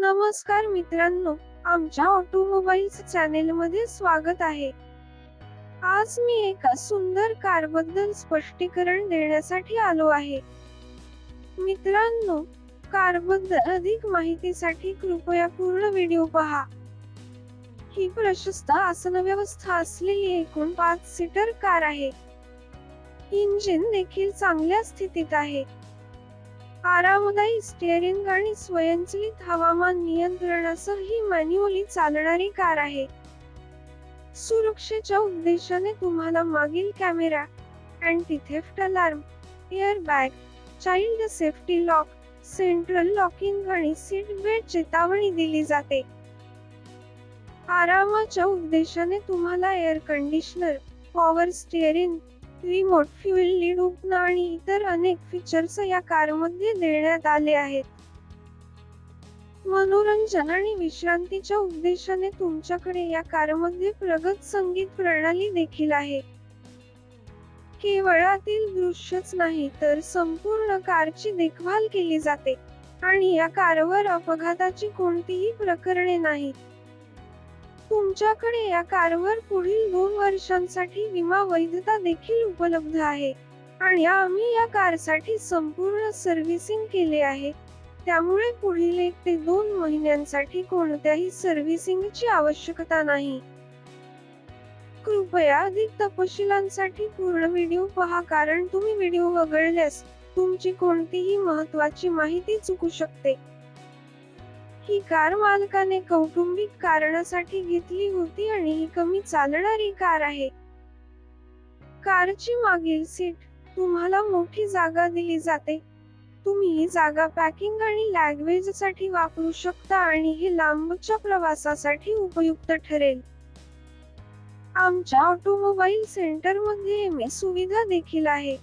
नमस्कार मित्रांनो, आमच्या ऑटोमोबाईल्स चॅनेलमध्ये स्वागत आहे. आज मी एका सुंदर कारबद्दल स्पष्टीकरण देण्यासाठी आलो आहे. मित्रांनो, कारबद्दल अधिक माहितीसाठी कृपया पूर्ण व्हिडिओ पहा. ही प्रशस्त आसन व्यवस्था असलेली एकूण 5 सीटर कार आहे. इंजिन देखील चांगल्या स्थितीत आहे. आरामदायी स्टीअरिंग आणि स्वयंचलित हवामान नियंत्रणासह ही मॅन्युअली चालणारी कार आहे. सुरक्षेच्या उद्देशाने तुम्हाला मागील camera, anti theft alarm, airbag, child safety lock, central locking आणि सीट बेल्ट चेतावणी दिली जाते. आरामाच्या उद्देशाने तुम्हाला air conditioner, power steering, remote fuel lead उपकरण आणि इतर अनेक फीचर्स या कारमध्ये देण्यात आले आहेत. मनोरंजन आणि विश्रांतीच्या उद्देशाने तुमच्याकडे या कारमध्ये प्रगत संगीत प्रणाली देखील आहे. केवळ आतील दृश्यच नाही तर संपूर्ण कारची देखभाल केली जाते आणि या कारवर अपघाताची कोणतीही प्रकरणे नाहीत. तुमच्याकडे या कारवर पुढील 2 वर्षांसाठी विमा वैधता देखील उपलब्ध आहे आणि आम्ही या कारसाठी संपूर्ण सर्व्हिसिंग केले आहे, त्यामुळे पुढील 1 ते 2 महिन्यांसाठी कोणत्याही सर्व्हिसिंगची आवश्यकता नाही. कृपया अधिक तपशीलांसाठी पूर्ण व्हिडिओ पहा कारण तुम्ही व्हिडिओ वगळल्यास तुमची कोणतीही महत्त्वाची माहिती चुकू शकते. ही कार मालकाने कौटुंबिक कारणासाठी घेतली होती आणि ही कमी चालणारी कार आहे. कारची मागील सीट तुम्हाला मोठी जागा दिली जाते. तुम्ही ही जागा पॅकिंग आणि लॅगेजसाठी वापरू शकता आणि हे लांबच्या प्रवासासाठी उपयुक्त ठरेल. आमच्या ऑटोमोबाईल सेंटरमध्ये एमए सुविधा देखील आहे.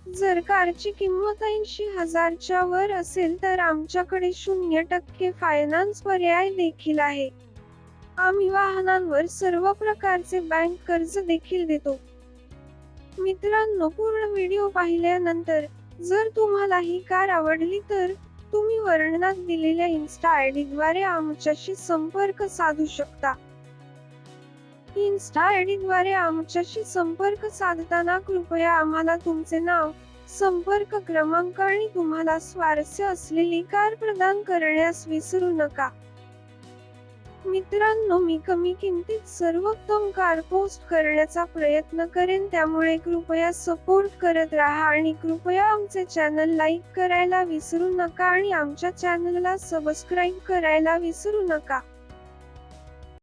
जर कारची किंमत 80,000 च्या वर असेल तर आमच्याकडे 0% फायनान्स पर्याय देखील आहे. आम्ही वाहनांवर सर्व प्रकारचे बँक कर्ज देखील देतो. मित्रांनो, पूर्ण व्हिडिओ पाहिल्यानंतर जर तुम्हाला ही कार आवडली तर तुम्ही वर्णनात दिलेल्या इन्स्टा आयडीद्वारे आमच्याशी संपर्क साधू शकता. इन्स्टा आयडीद्वारे आमच्याशी संपर्क साधताना कृपया आम्हाला तुमचे नाव, संपर्क क्रमांक आणि तुम्हाला स्वारस्य असलेली कार प्रदान करण्यास विसरू नका. मित्रांनो, मी कमी किमतीत सर्वोत्तम कार पोस्ट करण्याचा प्रयत्न करेन, त्यामुळे कृपया सपोर्ट करत राहा आणि कृपया आमचे चॅनल लाईक करायला विसरू नका आणि आमच्या चॅनलला सबस्क्राईब करायला विसरू नका.